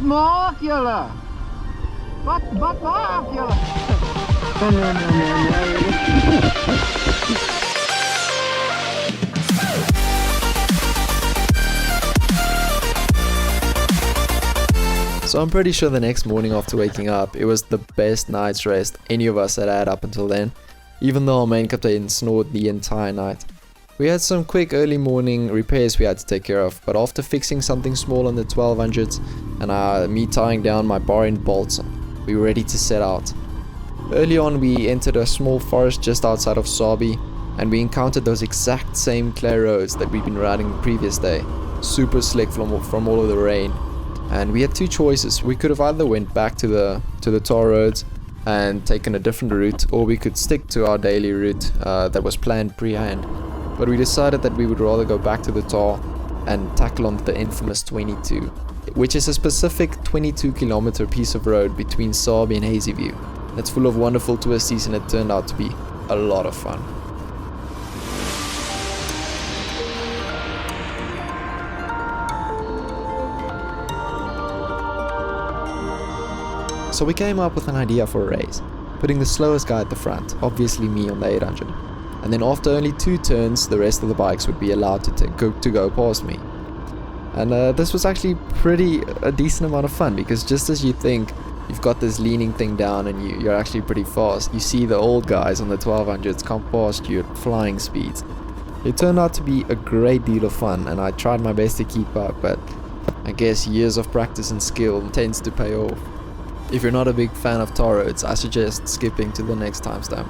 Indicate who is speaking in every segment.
Speaker 1: Wat maak julle? Wat maak julle?
Speaker 2: So I'm pretty sure the next morning after waking up, it was the best night's rest any of us had had up until then, even though our main captain snored the entire night. We had some quick early morning repairs we had to take care of, but after fixing something small on the 1200s and me tying down my bar end bolts, we were ready to set out. Early on we entered a small forest just outside of Sabie, and we encountered those exact same clay roads that we'd been riding the previous day, super slick from all of the rain. And we had two choices. We could have either went back to the tar roads and taken a different route, or we could stick to our daily route that was planned pre-hand. But we decided that we would rather go back to the tar and tackle on the infamous 22, which is a specific 22-kilometer piece of road between Sabie and Hazyview. It's full of wonderful twisties, and it turned out to be a lot of fun. So we came up with an idea for a race, putting the slowest guy at the front, obviously me on the 800. And then after only 2 turns, the rest of the bikes would be allowed to go past me. And this was actually a decent amount of fun, because just as you think you've got this leaning thing down and you're actually pretty fast, you see the old guys on the 1200s come past you at flying speeds. It turned out to be a great deal of fun, and I tried my best to keep up, but I guess years of practice and skill tends to pay off. If you're not a big fan of tar roads, I suggest skipping to the next timestamp.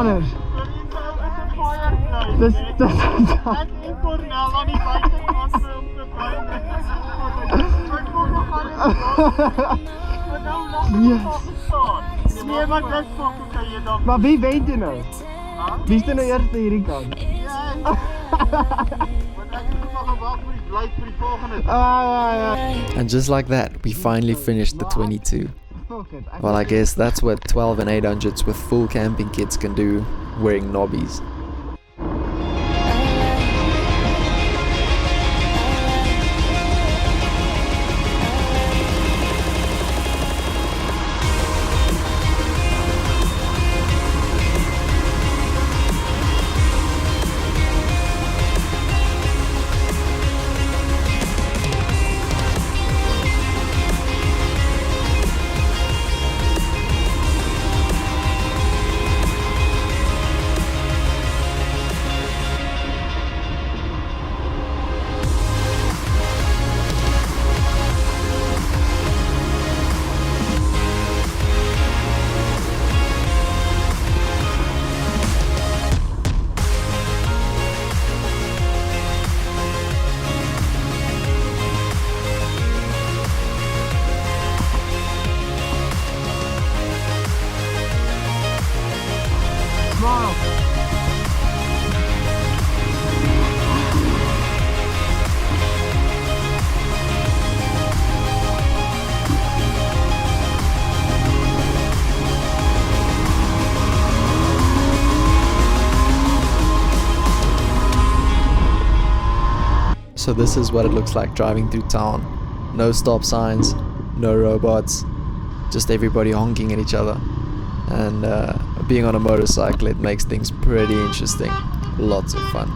Speaker 1: Anders. Dis Maar wie weet jy nou? Wie is nou eerste hierdie kant?
Speaker 2: And just like that, we finally finished the 22. Well, I guess that's what 12 and 800s with full camping kits can do, wearing knobbies. So this is what it looks like driving through town. No stop signs, no robots, just everybody honking at each other. And being on a motorcycle, it makes things pretty interesting. Lots of fun.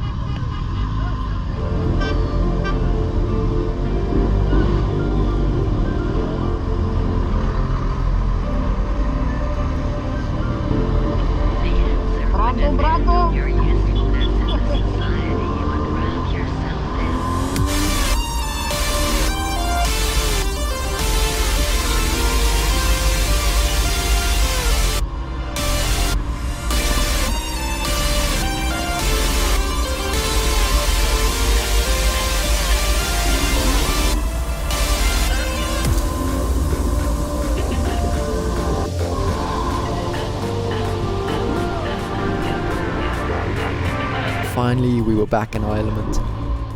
Speaker 2: Finally, we were back in our element.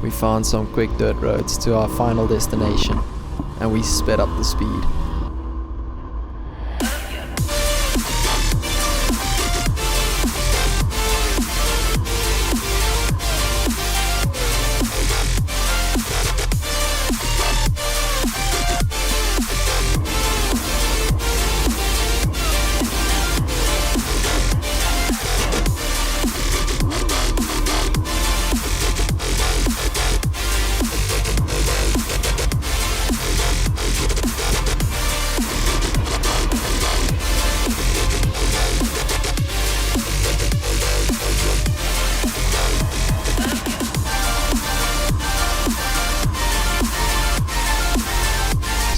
Speaker 2: We found some quick dirt roads to our final destination, and we sped up the speed.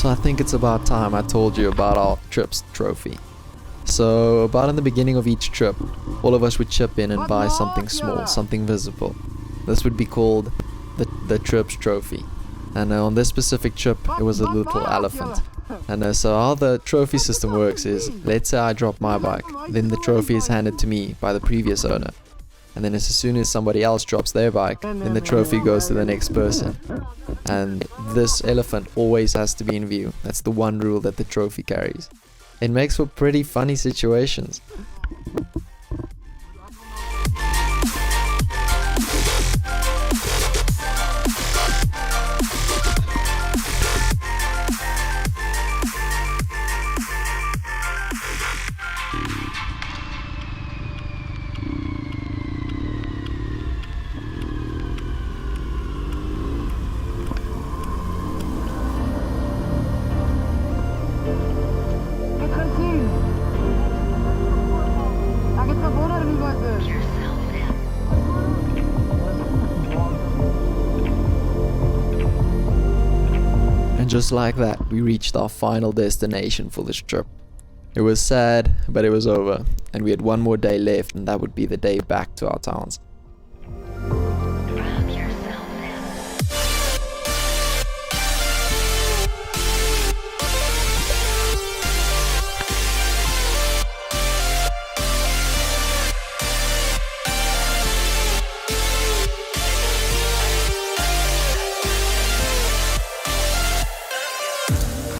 Speaker 2: So I think it's about time I told you about our trip's trophy. So about in the beginning of each trip, all of us would chip in and buy something small, something visible. This would be called the trip's trophy. And on this specific trip, it was a little elephant. And so how the trophy system works is, let's say I drop my bike, then the trophy is handed to me by the previous owner. And then as soon as somebody else drops their bike, then the trophy goes to the next person. And this elephant always has to be in view. That's the one rule that the trophy carries. It makes for pretty funny situations. And just like that, we reached our final destination for this trip. It was sad, but it was over, and we had one more day left, and that would be the day back to our towns.